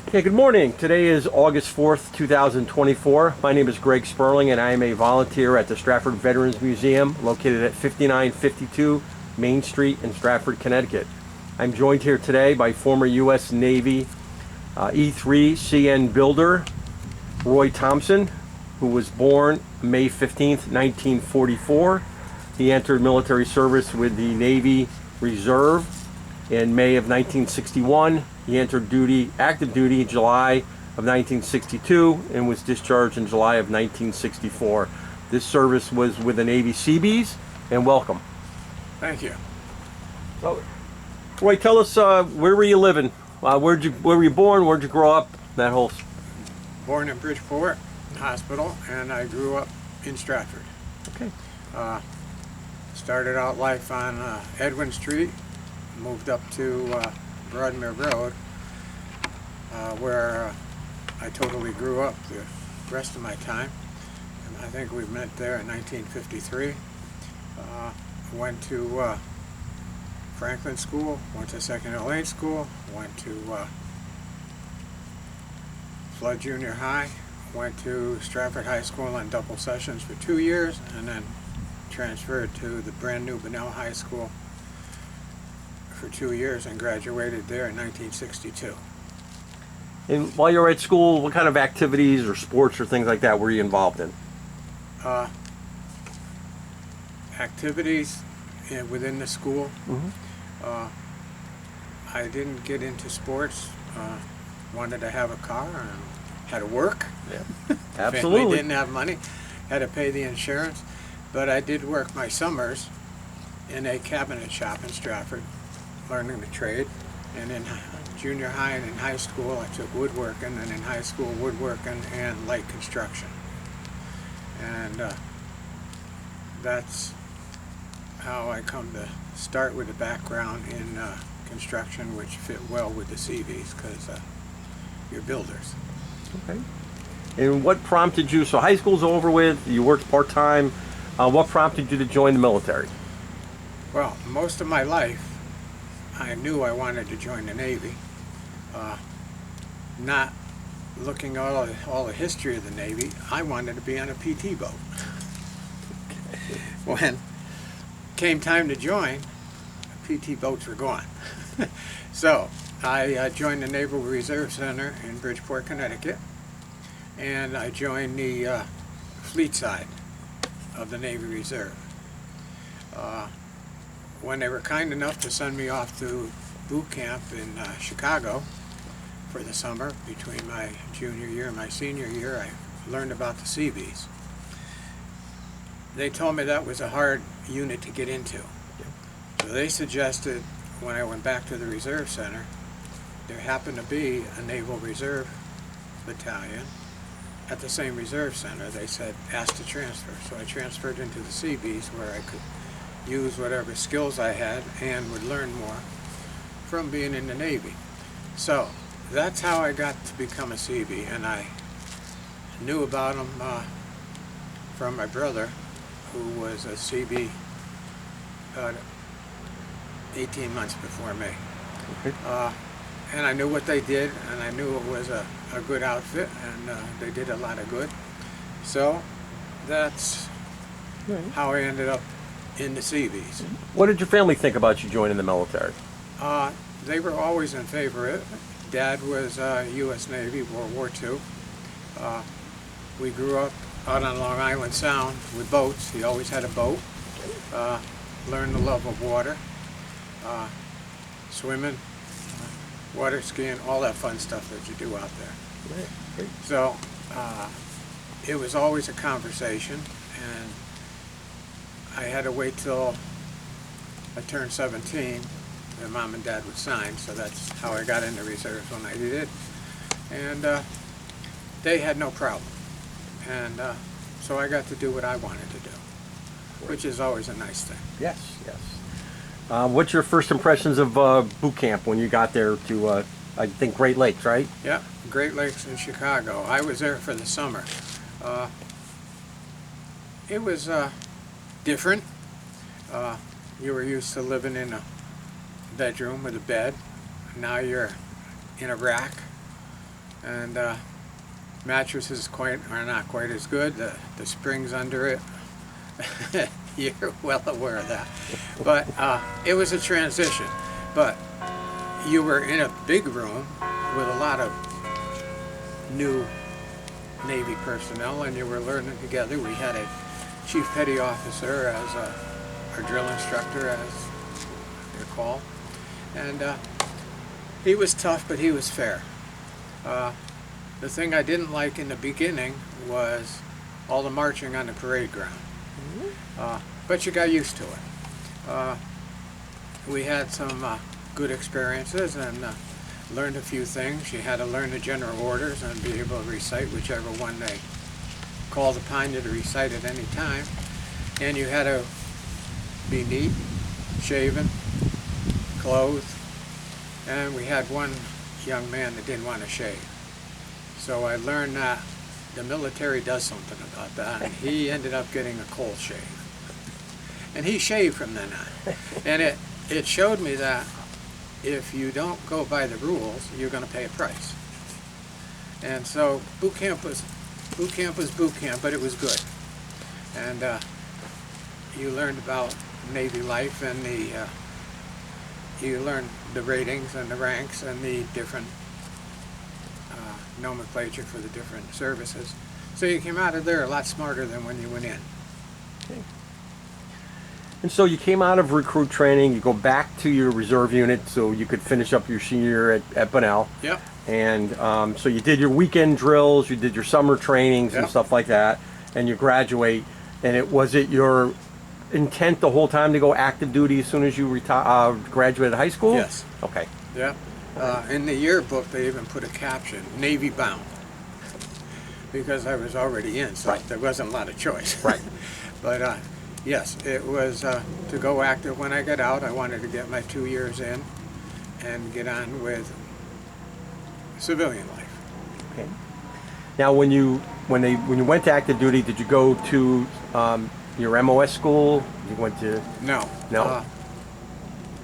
Okay, good morning. Today is August 4th, 2024. My name is Greg Sperling and I am a volunteer at the Stratford Veterans Museum located at 5952 Main Street in Stratford, Connecticut. I'm joined here today by former U.S. Navy E-3 CN builder Roy Thompson, who was born May 15th, 1944. He entered military service with the Navy Reserve in May of 1961. He entered active duty in July of 1962 and was discharged in July of 1964. This service was with the Navy Seabees, and welcome. Thank you. So, Roy, tell us where were you living? Where were you born? Where'd you grow up? That whole. Born in Bridgeport Hospital, and I grew up in Stratford. Okay. Started out life on Edwin Street, moved up to Broadmere Road, where I totally grew up the rest of my time. And I think we met there in 1953. Went to Franklin School, went to Second Lane School, went to Flood Junior High, went to Stratford High School on double sessions for 2 years, and then transferred to the brand new Bunnell High School for 2 years and graduated there in 1962. And while you were at school, what kind of activities or sports or things like that were you involved in? Activities within the school. Mm-hmm. I didn't get into sports. Wanted to have a car and had to work. Yeah, absolutely. Family didn't have money, had to pay the insurance. But I did work my summers in a cabinet shop in Stratford, learning the trade. And in junior high and in high school, I took woodworking, and in high school, woodworking and light construction. And that's how I come to start with a background in construction, which fit well with the Seabees, because you're builders. Okay. And what prompted you? So high school's over with. You worked part-time. What prompted you to join the military? Well, most of my life, I knew I wanted to join the Navy. Not looking at all the history of the Navy, I wanted to be on a PT boat. When came time to join, PT boats were gone. So I joined the Naval Reserve Center in Bridgeport, Connecticut, and I joined the fleet side of the Navy Reserve. When they were kind enough to send me off to boot camp in Chicago for the summer between my junior year and my senior year, I learned about the Seabees. They told me that was a hard unit to get into. So they suggested, when I went back to the Reserve Center, there happened to be a Naval Reserve Battalion at the same Reserve Center. They said, ask to transfer. So I transferred into the Seabees, where I could use whatever skills I had and would learn more from being in the Navy. So that's how I got to become a Seabee, and I knew about them from my brother, who was a Seabee about 18 months before me. Okay. And I knew what they did, and I knew it was a good outfit, and they did a lot of good. So that's how I ended up in the Seabees. What did your family think about you joining the military? They were always in favor of it. Dad was U.S. Navy, World War II. We grew up out on Long Island Sound with boats. He always had a boat. Learned the love of water, swimming, water skiing, all that fun stuff that you do out there. Right. Great. So it was always a conversation, and I had to wait till I turned 17 and Mom and Dad would sign, so that's how I got into reserves when I did. And they had no problem. And so I got to do what I wanted to do, which is always a nice thing. Yes, yes. What's your first impressions of boot camp when you got there to, I think, Great Lakes, right? Yeah, Great Lakes in Chicago. I was there for the summer. It was different. You were used to living in a bedroom with a bed. Now you're in a rack and mattress are not quite as good. The springs under it, you're well aware of that. But it was a transition. But you were in a big room with a lot of new Navy personnel, and you were learning together. We had a chief petty officer as our drill instructor, as they're called, and he was tough, but he was fair. The thing I didn't like in the beginning was all the marching on the parade ground, but you got used to it. We had some good experiences and learned a few things. You had to learn the general orders and be able to recite whichever one they called upon you to recite at any time. And you had to be neat, shaven, clothed. And we had one young man that didn't want to shave. So I learned that the military does something about that. And he ended up getting a cold shave. And he shaved from then on. And it showed me that if you don't go by the rules, you're going to pay a price. And so boot camp was boot camp, but it was good. And you learned about Navy life, and you learned the ratings and the ranks and the different nomenclature for the different services. So you came out of there a lot smarter than when you went in. Okay. And so you came out of recruit training, you go back to your reserve unit so you could finish up your senior year at Bunnell. Yep. And so you did your weekend drills, you did your summer trainings and Yep. stuff like that, and you graduate. And was it your intent the whole time to go active duty as soon as you graduated high school? Yes. Okay. Yep. In the yearbook, they even put a caption, Navy bound, because I was already in, so Right. there wasn't a lot of choice. Right. But yes, it was to go active. When I got out, I wanted to get my 2 years in and get on with civilian life. Okay. Now, when you went to active duty, did you go to your MOS school? You went to No. No?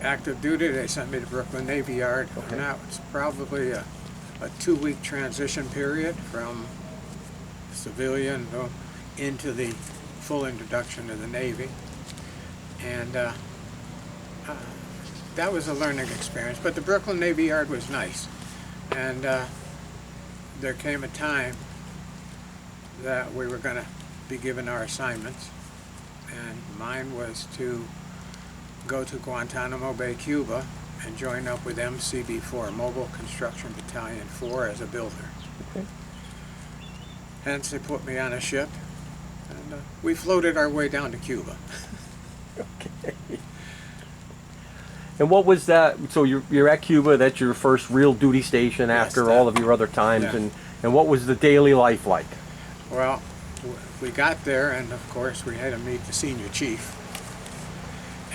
Active duty, they sent me to Brooklyn Navy Yard, Okay. and that was probably a 2-week transition period from civilian into the full introduction to the Navy. And that was a learning experience, but the Brooklyn Navy Yard was nice. And there came a time that we were going to be given our assignments, and mine was to go to Guantanamo Bay, Cuba, and join up with MCB-4, Mobile Construction Battalion 4, as a builder. Okay. Hence, they put me on a ship, and we floated our way down to Cuba. Okay. And what was that? So you're at Cuba. That's your first real duty station Yes, after that- all of your other times. yeah. And what was the daily life like? Well, we got there, and of course, we had to meet the senior chief.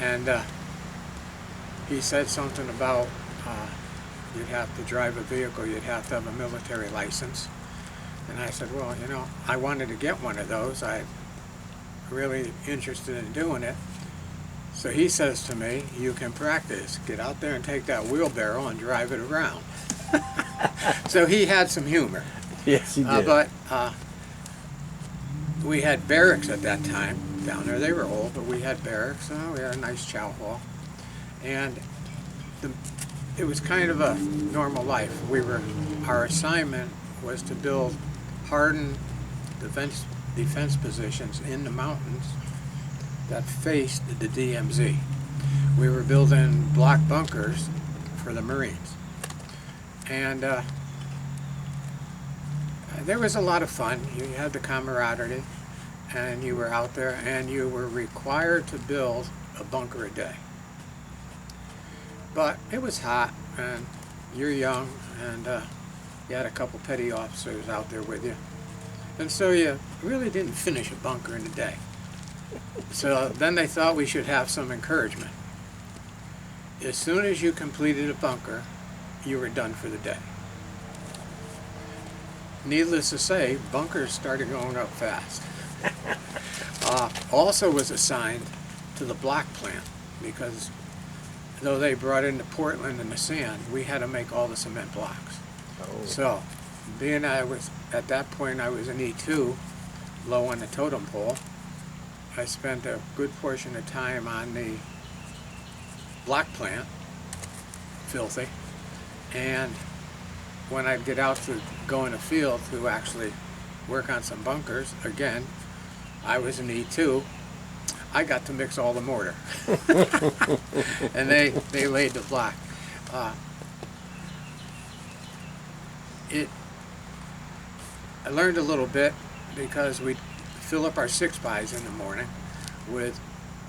And he said something about you'd have to drive a vehicle, you'd have to have a military license. And I said, well, you know, I wanted to get one of those. I'm really interested in doing it. So he says to me, you can practice. Get out there and take that wheelbarrow and drive it around. So he had some humor. Yes, he did. But we had barracks at that time down there. They were old, but we had barracks. We had a nice chow hall. And it was kind of a normal life. Our assignment was to build hardened defense positions in the mountains that faced the DMZ. We were building block bunkers for the Marines. And there was a lot of fun. You had the camaraderie, and you were out there, and you were required to build a bunker a day. But it was hot, and you're young, and you had a couple petty officers out there with you. And so you really didn't finish a bunker in a day. So then they thought we should have some encouragement. As soon as you completed a bunker, you were done for the day. Needless to say, bunkers started going up fast. Also was assigned to the block plant, because though they brought in the Portland and the sand, we had to make all the cement blocks. Oh. So being I was, at that point I was an E2, low on the totem pole, I spent a good portion of time on the block plant, filthy, and when I'd get out to go in the field to actually work on some bunkers, again, I was an E2, I got to mix all the mortar. And they laid the block. I learned a little bit because we'd fill up our 6x in the morning with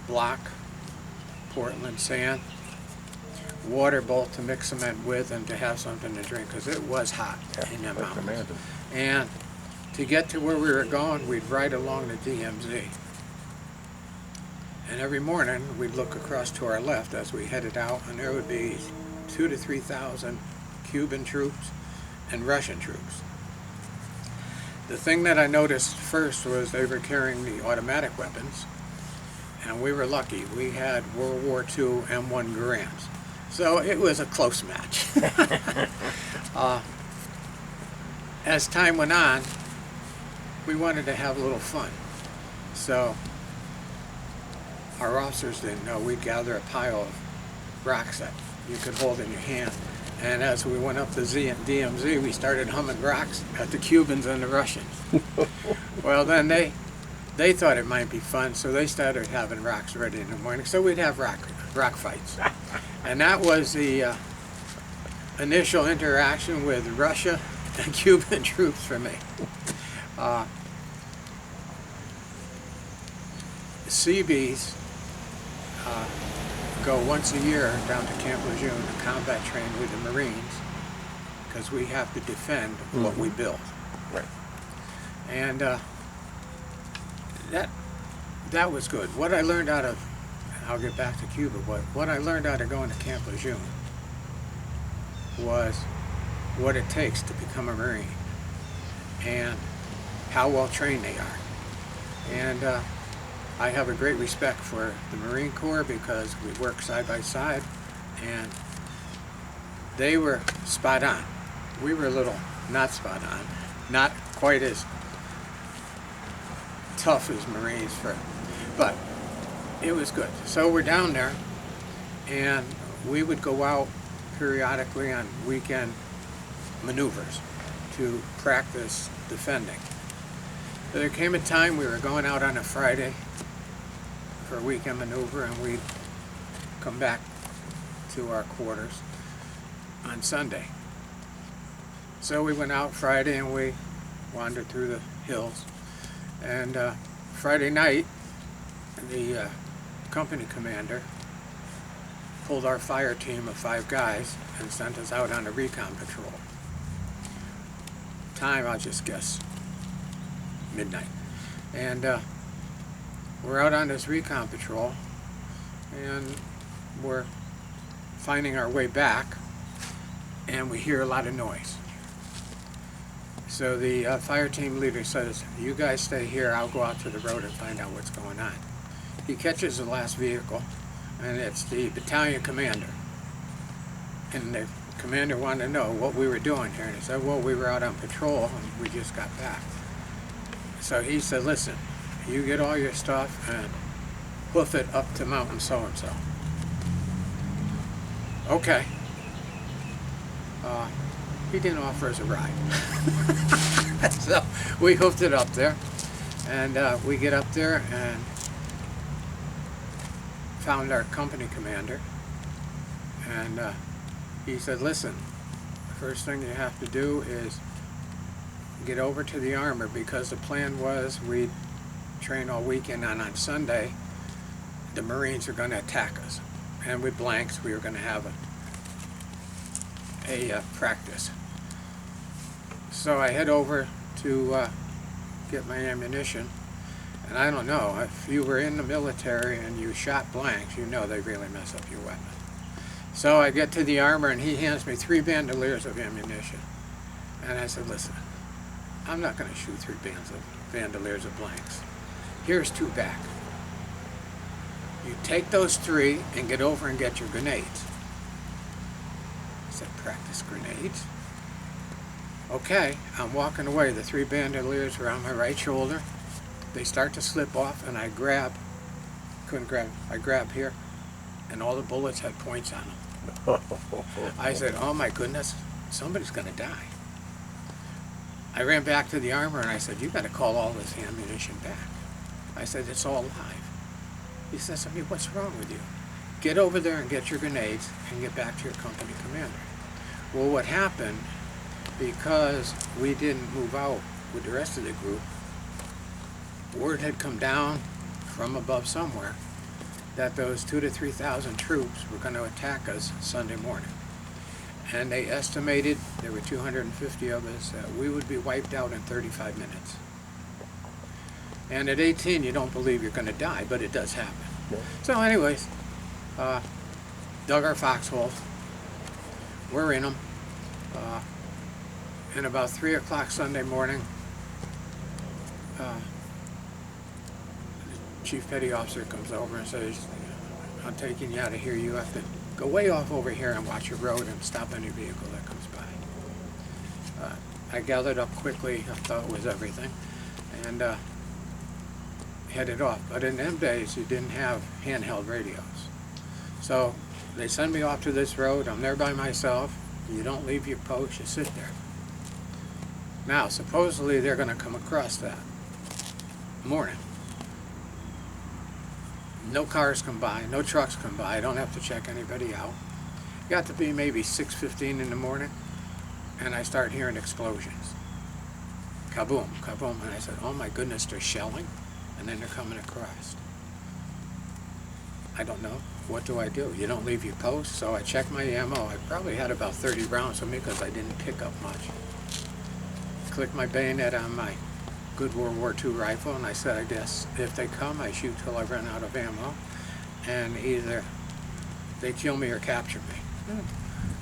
block, Portland sand, water both to mix cement with and to have something to drink because it was hot in the mountains. And to get to where we were going, we'd ride along the DMZ. And every morning we'd look across to our left as we headed out, and there would be 2,000 to 3,000 Cuban troops and Russian troops. The thing that I noticed first was they were carrying the automatic weapons, and we were lucky. We had World War II M1 Garands. So it was a close match. As time went on, we wanted to have a little fun. So our officers didn't know we'd gather a pile of rocks that you could hold in your hand. And as we went up the DMZ, we started humming rocks at the Cubans and the Russians. Well, then they thought it might be fun, so they started having rocks ready in the morning. So we'd have rock fights. And that was the initial interaction with Russia and Cuban troops for me. Seabees go once a year down to Camp Lejeune to combat train with the Marines because we have to defend what we build. Right. And that was good. What I learned out of, I'll get back to Cuba, but what I learned out of going to Camp Lejeune was what it takes to become a Marine and how well trained they are. And I have a great respect for the Marine Corps because we work side by side, and they were spot on. We were a little not spot on, not quite as tough as Marines, but it was good. So we're down there, and we would go out periodically on weekend maneuvers to practice defending. But there came a time we were going out on a Friday for a weekend maneuver, and we'd come back to our quarters on Sunday. So we went out Friday and we wandered through the hills, and Friday night the company commander pulled our fire team of 5 guys and sent us out on a recon patrol. Time, I'll just guess, midnight. And we're out on this recon patrol, and we're finding our way back, and we hear a lot of noise. So the fire team leader says, "You guys stay here, I'll go out to the road and find out what's going on." He catches the last vehicle, and it's the battalion commander. And the commander wanted to know what we were doing here, and he said, "Well, we were out on patrol, and we just got back." So he said, "Listen, you get all your stuff and hoof it up to mountain so-and-so." Okay. He didn't offer us a ride. So we hoofed it up there, and we get up there and found our company commander, and he said, "Listen, the first thing you have to do is get over to the armor, because the plan was we'd train all weekend, and on Sunday the Marines are going to attack us, and with blanks we were going to have a practice." So I head over to get my ammunition, and I don't know, if you were in the military and you shot blanks, you know they really mess up your weapon. So I get to the armor, and he hands me 3 bandoliers of ammunition, and I said, "Listen, I'm not going to shoot 3 bandoliers of blanks. Here's 2 back. You take those 3 and get over and get your grenades." I said, "Practice grenades? Okay, I'm walking away. The 3 bandoliers are on my right shoulder. They start to slip off, and I couldn't grab, I grab here, and all the bullets had points on them. I said, oh my goodness, somebody's going to die. I ran back to the armor and I said, you got to call all this ammunition back. I said, it's all live. He says to me, what's wrong with you? Get over there and get your grenades and get back to your company commander. Well, what happened, because we didn't move out with the rest of the group, word had come down from above somewhere that those 2,000 to 3,000 troops were going to attack us Sunday morning. And they estimated, there were 250 of us, that we would be wiped out in 35 minutes. And at 18, you don't believe you're going to die, but it does happen. Yeah. So anyways, dug our foxholes. We're in them. And about 3 o'clock Sunday morning, the Chief Petty Officer comes over and says, I'm taking you out of here. You have to go way off over here and watch your road and stop any vehicle that comes by. I gathered up quickly. I thought it was everything. And headed off. But in them days, you didn't have handheld radios. So they send me off to this road. I'm there by myself. You don't leave your post. You sit there. Now, supposedly, they're going to come across that morning. No cars come by, no trucks come by. I don't have to check anybody out. Got to be maybe 6:15 in the morning, and I start hearing explosions. Kaboom, kaboom, and I said, oh my goodness, they're shelling, and then they're coming across. I don't know. What do I do? You don't leave your post, so I checked my ammo. I probably had about 30 rounds with me because I didn't pick up much. Clicked my bayonet on my good World War II rifle, and I said, I guess if they come, I shoot till I run out of ammo, and either they kill me or capture me.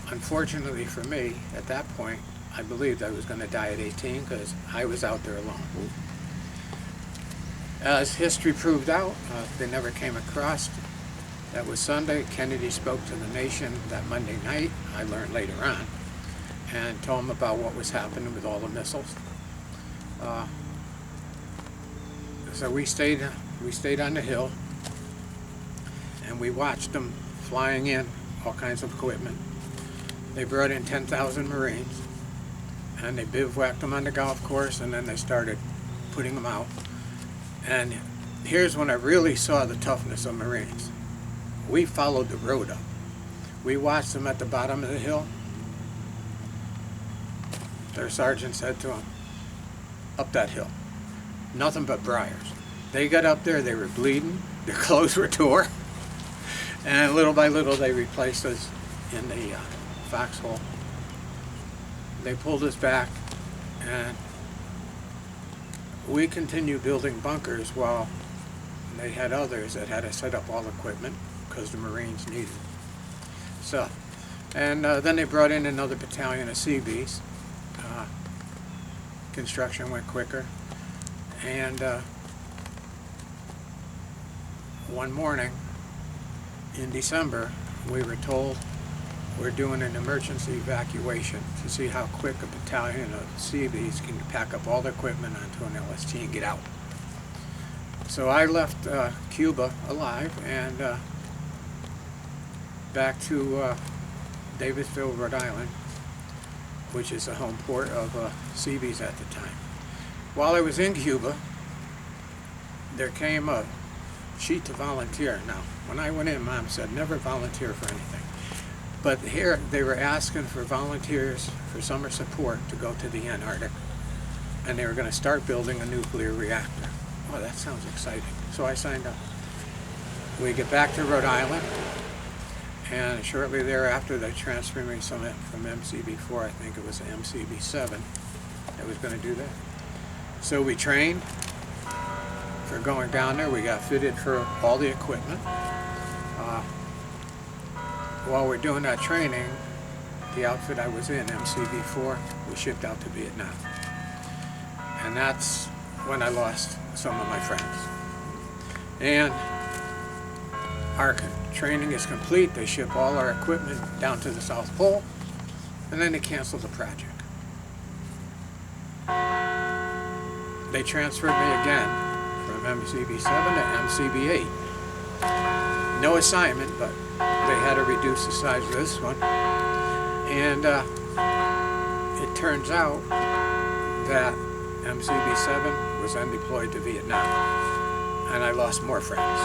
Unfortunately for me, at that point, I believed I was going to die at 18 because I was out there alone. As history proved out, they never came across. That was Sunday. Kennedy spoke to the nation that Monday night, I learned later on, and told them about what was happening with all the missiles. So we stayed on the hill, and we watched them flying in, all kinds of equipment. They brought in 10,000 Marines, and they bivouacked them on the golf course, and then they started putting them out. And here's when I really saw the toughness of Marines. We followed the road up. We watched them at the bottom of the hill. Their sergeant said to them, up that hill. Nothing but briars. They got up there, they were bleeding, their clothes were tore, and little by little they replaced us in the foxhole. They pulled us back, and we continued building bunkers while they had others that had to set up all equipment because the Marines needed stuff. And then they brought in another battalion of Seabees. Construction went quicker, and one morning in December we were told we're doing an emergency evacuation to see how quick a battalion of Seabees can pack up all their equipment onto an LST and get out. So I left Cuba alive and back to Davisville, Rhode Island, which is the home port of Seabees at the time. While I was in Cuba, there came a sheet to volunteer. Now, when I went in, Mom said, never volunteer for anything. But here, they were asking for volunteers for summer support to go to the Antarctic, and they were going to start building a nuclear reactor. Oh, that sounds exciting. So I signed up. We get back to Rhode Island, and shortly thereafter, they transferred me from MCB-4, I think it was MCB-7, that was going to do that. So we trained for going down there. We got fitted for all the equipment. While we're doing that training, the outfit I was in, MCB-4, we shipped out to Vietnam. And that's when I lost some of my friends. And our training is complete. They ship all our equipment down to the South Pole, and then they cancel the project. they transferred me again from MCB 7 to MCB 8. No assignment, but they had to reduce the size of this one. And it turns out that MCB 7 was then deployed to Vietnam, and I lost more friends.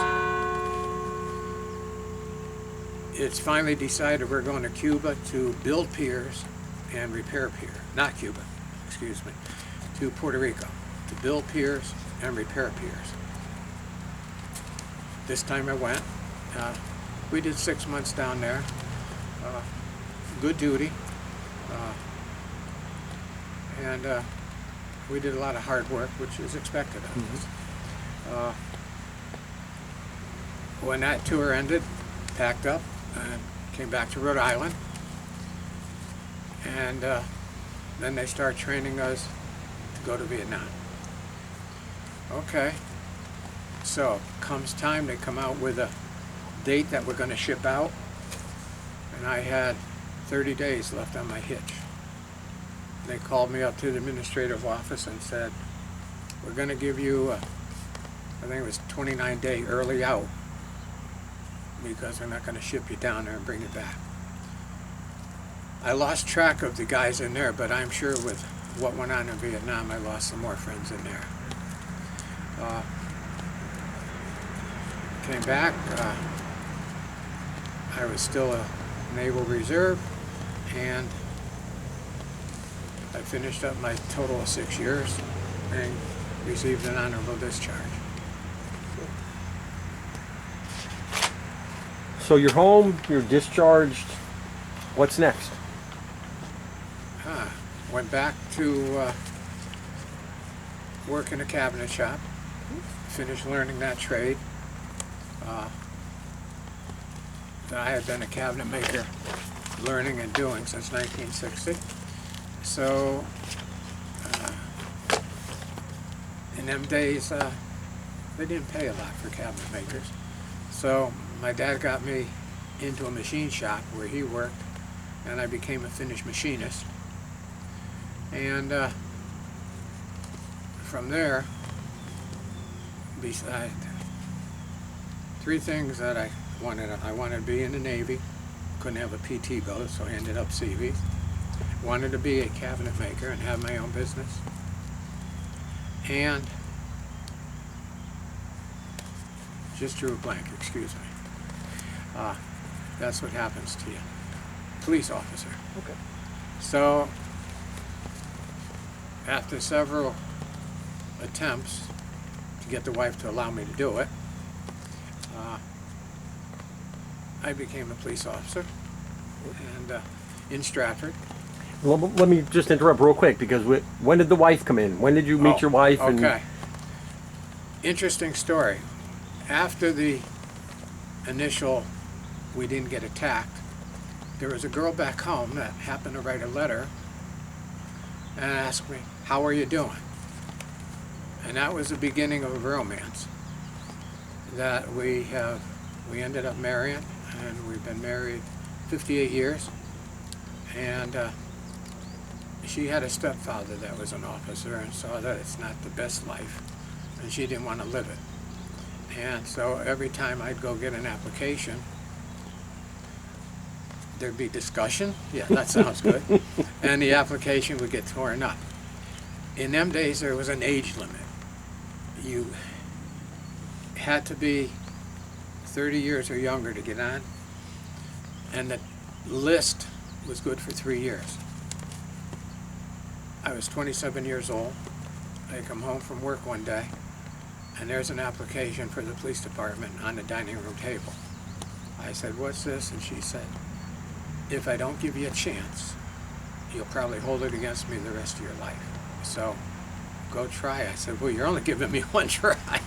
It's finally decided we're going to Cuba to build piers and repair piers. Not Cuba, excuse me, to Puerto Rico to build piers and repair piers. This time I went. We did 6 months down there. Good duty. And we did a lot of hard work, which is expected of us. When that tour ended, packed up and came back to Rhode Island. And then they start training us to go to Vietnam. Okay. So, comes time, they come out with a date that we're going to ship out. And I had 30 days left on my hitch. They called me up to the administrative office and said, we're going to give you, I think it was 29-day early out, because we're not going to ship you down there and bring you back. I lost track of the guys in there, but I'm sure with what went on in Vietnam, I lost some more friends in there. Came back. I was still a Naval Reserve, and I finished up my total of 6 years and received an honorable discharge. So you're home, you're discharged. What's next? Went back to work in a cabinet shop, finished learning that trade. I had been a cabinet maker learning and doing since 1960. So in them days, they didn't pay a lot for cabinet makers. So my dad got me into a machine shop where he worked, and I became a finished machinist. And from there, beside three things that I wanted to be in the Navy. Couldn't have a PT boat, so I ended up Seabees. Wanted to be a cabinet maker and have my own business. And just drew a blank, excuse me. That's what happens to you. Police officer. Okay. So, after several attempts to get the wife to allow me to do it, I became a police officer, and in Stratford. Well, let me just interrupt real quick, because when did the wife come in? When did you meet your wife? Okay. Interesting story. After the initial, we didn't get attacked, there was a girl back home that happened to write a letter and asked me, how are you doing? And that was the beginning of a romance that we ended up marrying, and we've been married 58 years. And she had a stepfather that was an officer and saw that it's not the best life, and she didn't want to live it. And so every time I'd go get an application, there'd be discussion. Yeah, that sounds good. And the application would get torn up. In them days, there was an age limit. You had to be 30 years or younger to get on, and the list was good for 3 years. I was 27 years old. I come home from work one day, and there's an application for the police department on the dining room table. I said, what's this? And she said, if I don't give you a chance, you'll probably hold it against me the rest of your life. So go try. I said, well, you're only giving me one try.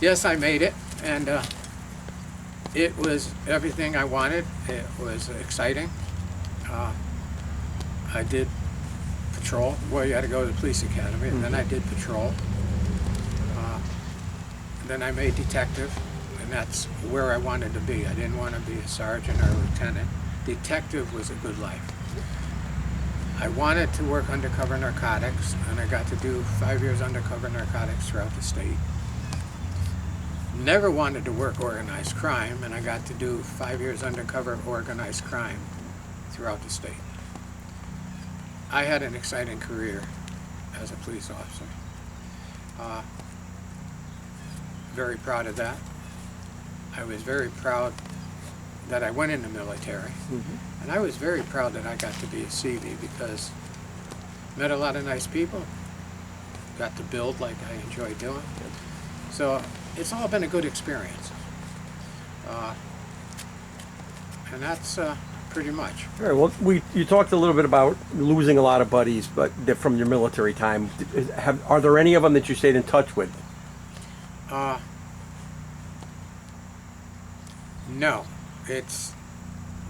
Yes, I made it, and it was everything I wanted. It was exciting. I did patrol. Well, you had to go to the police academy, and then I did patrol. Then I made detective, and that's where I wanted to be. I didn't want to be a sergeant or a lieutenant. Detective was a good life. I wanted to work undercover narcotics, and I got to do 5 years undercover narcotics throughout the state. Never wanted to work organized crime, and I got to do 5 years undercover organized crime throughout the state. I had an exciting career as a police officer. Very proud of that. I was very proud that I went in the military. And I was very proud that I got to be a Seabee because I met a lot of nice people, got to build like I enjoy doing. So it's all been a good experience. And that's pretty much. All right, well, you talked a little bit about losing a lot of buddies, but from your military time. Are there any of them that you stayed in touch with? No,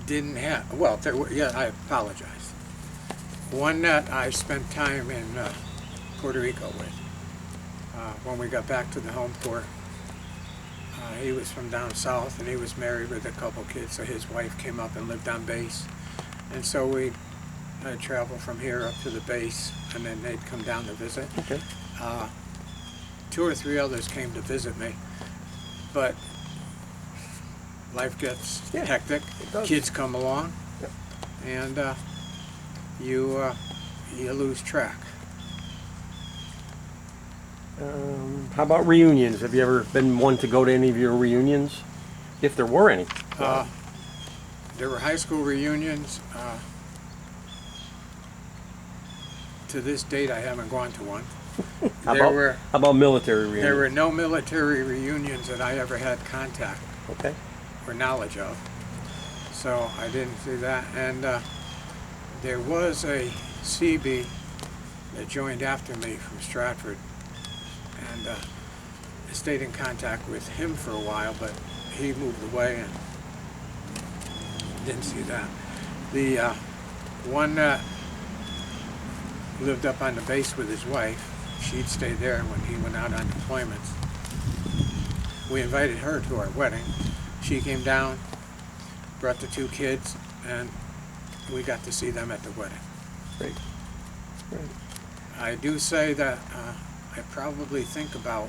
didn't have. Well, yeah, I apologize. One that I spent time in Puerto Rico with. When we got back to the home port, he was from down south, and he was married with a couple kids. So his wife came up and lived on base, and so I'd travel from here up to the base, and then they'd come down to visit. Okay. 2 or 3 others came to visit me, but life gets hectic. Kids come along, and you lose track. How about reunions? Have you ever been one to go to any of your reunions, if there were any? There were high school reunions. To this date, I haven't gone to one. How about military reunions? There were no military reunions that I ever had contact or knowledge of, so I didn't see that. And there was a Seabee that joined after me from Stratford, and I stayed in contact with him for a while, but he moved away and didn't see that. The one that lived up on the base with his wife, she'd stayed there when he went out on deployments. We invited her to our wedding. She came down, brought the 2 kids, and we got to see them at the wedding. Great. Great. I do say that I probably think about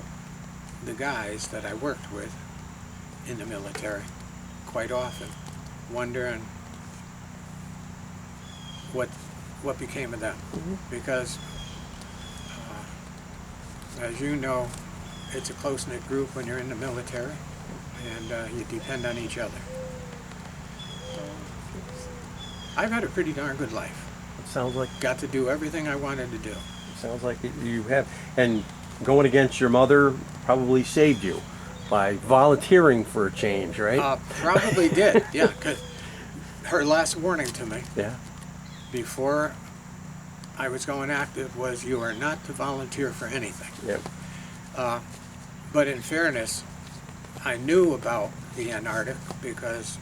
the guys that I worked with in the military quite often, wondering what became of them. Because as you know, it's a close-knit group when you're in the military, and you depend on each other. I've had a pretty darn good life. It sounds like got to do everything I wanted to do. Sounds like you have. And going against your mother probably saved you by volunteering for a change, right? Probably did, yeah, because her last warning to me before I was going active was, you are not to volunteer for anything. Yep. But in fairness, I knew about the Antarctic because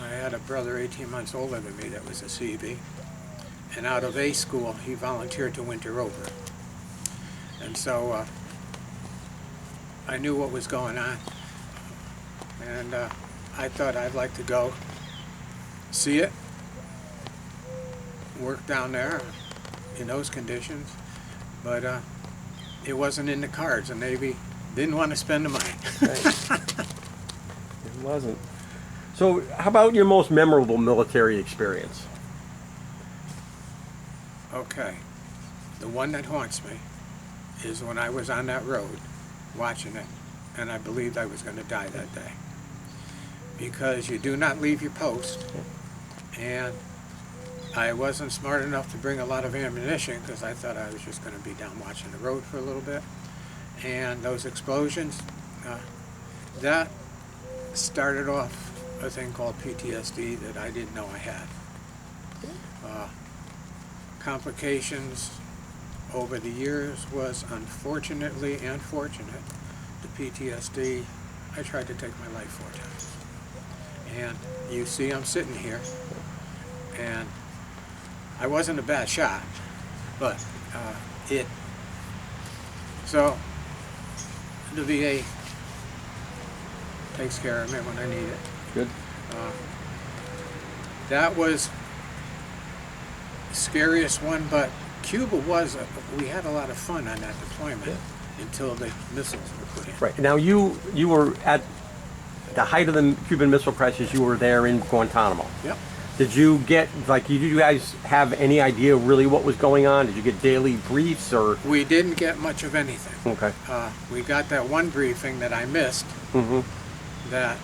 I had a brother 18 months older than me that was a Seabee. And out of A school, he volunteered to winter over. And so I knew what was going on. And I thought I'd like to go see it, work down there in those conditions. But it wasn't in the cards. The Navy didn't want to spend the money. It wasn't. So how about your most memorable military experience? Okay, the one that haunts me is when I was on that road watching it, and I believed I was going to die that day. Because you do not leave your post, and I wasn't smart enough to bring a lot of ammunition because I thought I was just going to be down watching the road for a little bit. And those explosions, that started off a thing called PTSD that I didn't know I had. Complications over the years was unfortunately and fortunate. The PTSD, I tried to take my life 4 times. And you see I'm sitting here, and I wasn't a bad shot, but so the VA takes care of me when I need it. Good. That was scariest one, but Cuba was, we had a lot of fun on that deployment until the missiles were put in. Right. Now you were at the height of the Cuban Missile Crisis. You were there in Guantanamo. Yep. Did you get, like, did you guys have any idea really what was going on? Did you get daily briefs or? We didn't get much of anything. Okay. We got that one briefing that I missed, that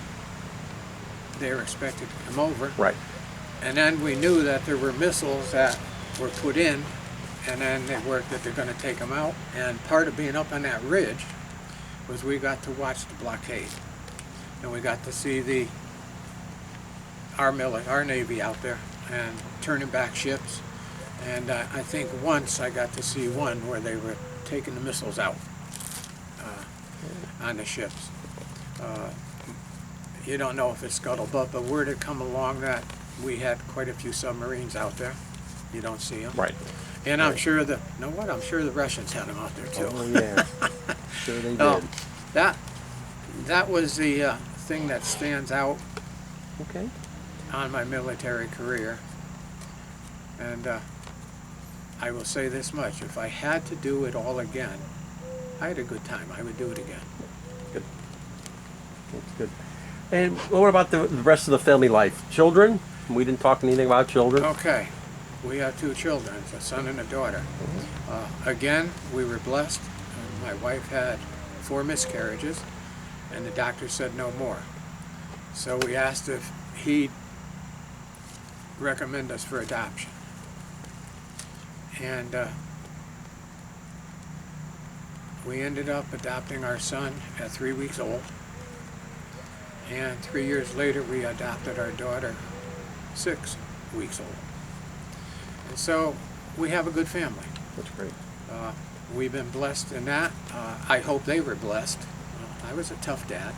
they were expected to come over. Right. And then we knew that there were missiles that were put in, and then they worked that they're going to take them out. And part of being up on that ridge was we got to watch the blockade. And we got to see our Navy out there and turning back ships. And I think once I got to see one where they were taking the missiles out on the ships. You don't know if it's scuttlebutt, but word had come along that we had quite a few submarines out there. You don't see them. Right. And I'm sure I'm sure the Russians had them out there too. Oh yeah. Sure they did. That was the thing that stands out Okay. on my military career. And I will say this much, if I had to do it all again, I had a good time. I would do it again. Good. That's good. And what about the rest of the family life? Children? We didn't talk anything about children. Okay. We have 2 children, a son and a daughter. Again, we were blessed. My wife had 4 miscarriages, and the doctor said no more. So we asked if he'd recommend us for adoption. And we ended up adopting our son at 3 weeks old. And 3 years later, we adopted our daughter 6 weeks old. And so we have a good family. That's great. We've been blessed in that. I hope they were blessed. I was a tough dad.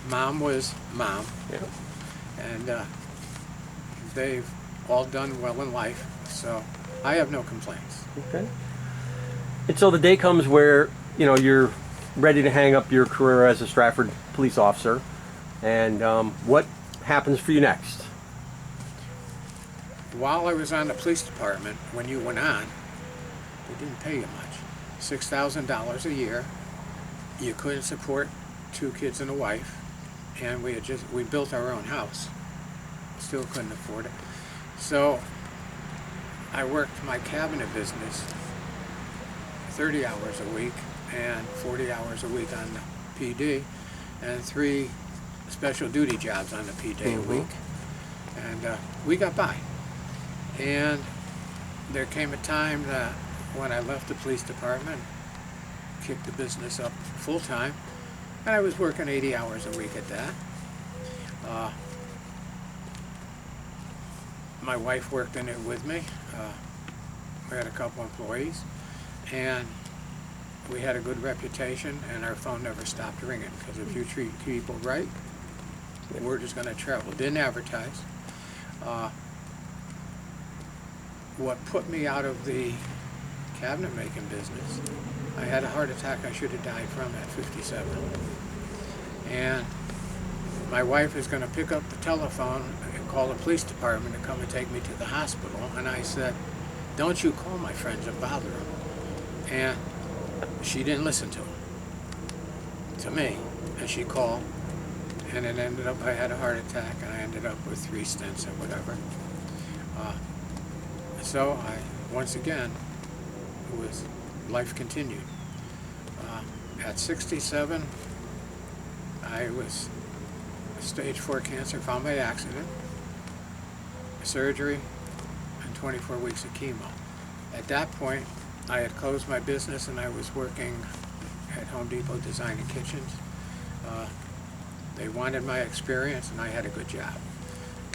Mom was mom. Yeah. And they've all done well in life. So I have no complaints. Okay. And so the day comes where, you're ready to hang up your career as a Stratford police officer. And what happens for you next? While I was on the police department, when you went on, they didn't pay you much. $6,000 a year. You couldn't support 2 kids and a wife, and we built our own house. Still couldn't afford it. So I worked my cabinet business 30 hours a week and 40 hours a week on the PD, and 3 special duty jobs on the PD a week. And we got by. And there came a time that when I left the police department, kicked the business up full time, and I was working 80 hours a week at that. My wife worked in it with me. We had a couple employees, and we had a good reputation, and our phone never stopped ringing, because if you treat people right, the word is going to travel. Didn't advertise. What put me out of the cabinet making business, I had a heart attack I should have died from at 57. And my wife is going to pick up the telephone and call the police department to come and take me to the hospital. And I said, don't you call my friends and bother them. And she didn't listen to me. And she called, and it ended up, I had a heart attack, and I ended up with 3 stents and whatever. So once again, life continued. At 67, I was stage 4 cancer, found by accident, surgery, and 24 weeks of chemo. At that point, I had closed my business and I was working at Home Depot designing kitchens. They wanted my experience, and I had a good job.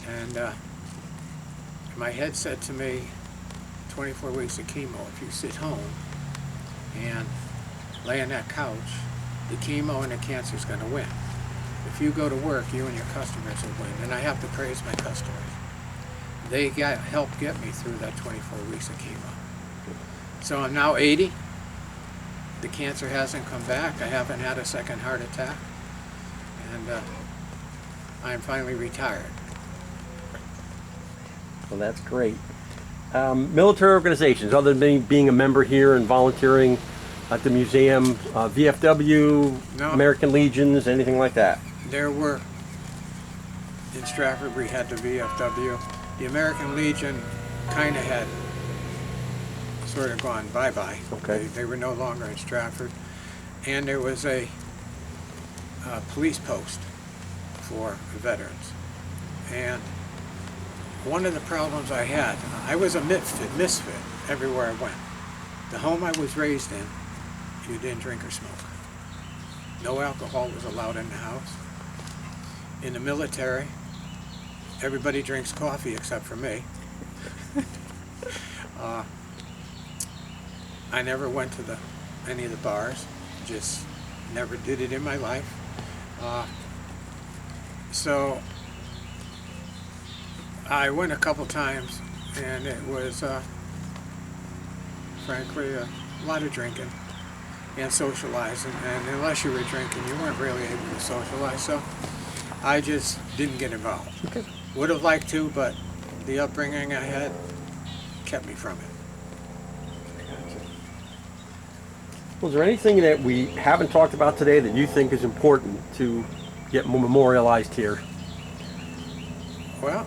And my head said to me, 24 weeks of chemo, if you sit home and lay on that couch, the chemo and the cancer is going to win. If you go to work, you and your customers will win. And I have to praise my customers. They helped get me through that 24 weeks of chemo. So I'm now 80. The cancer hasn't come back. I haven't had a second heart attack. And I'm finally retired. Well, that's great. Military organizations, other than being a member here and volunteering at the museum, VFW, No. American Legions, anything like that? There were, in Stratford, we had the VFW. The American Legion kind of had sort of gone bye-bye. Okay. They were no longer in Stratford. And there was a police post for veterans. And one of the problems I had, I was a misfit everywhere I went. The home I was raised in, you didn't drink or smoke. No alcohol was allowed in the house. In the military, everybody drinks coffee except for me. I never went to any of the bars, just never did it in my life. So I went a couple times, and it was, frankly, a lot of drinking and socializing. And unless you were drinking, you weren't really able to socialize. So I just didn't get involved. Okay. Would have liked to, but the upbringing I had kept me from it. Was there anything that we haven't talked about today that you think is important to get memorialized here? Well,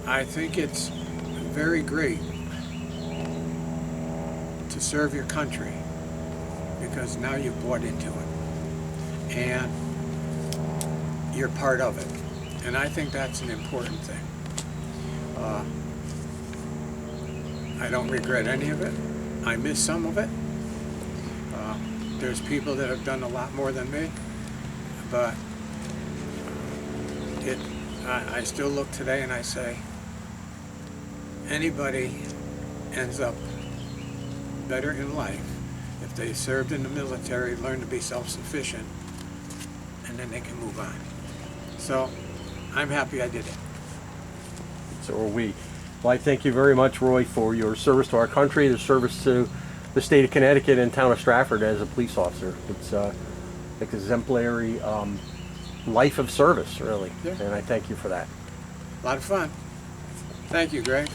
I think it's very great to serve your country because now you've bought into it and you're part of it. And I think that's an important thing. I don't regret any of it. I miss some of it. There's people that have done a lot more than me, but I still look today and I say, anybody ends up better in life if they served in the military, learned to be self-sufficient, and then they can move on. So I'm happy I did it. So are we. Well, I thank you very much, Roy, for your service to our country, the service to the state of Connecticut and town of Stratford as a police officer. It's like exemplary life of service, really. Yeah. And I thank you for that. A lot of fun. Thank you, Greg.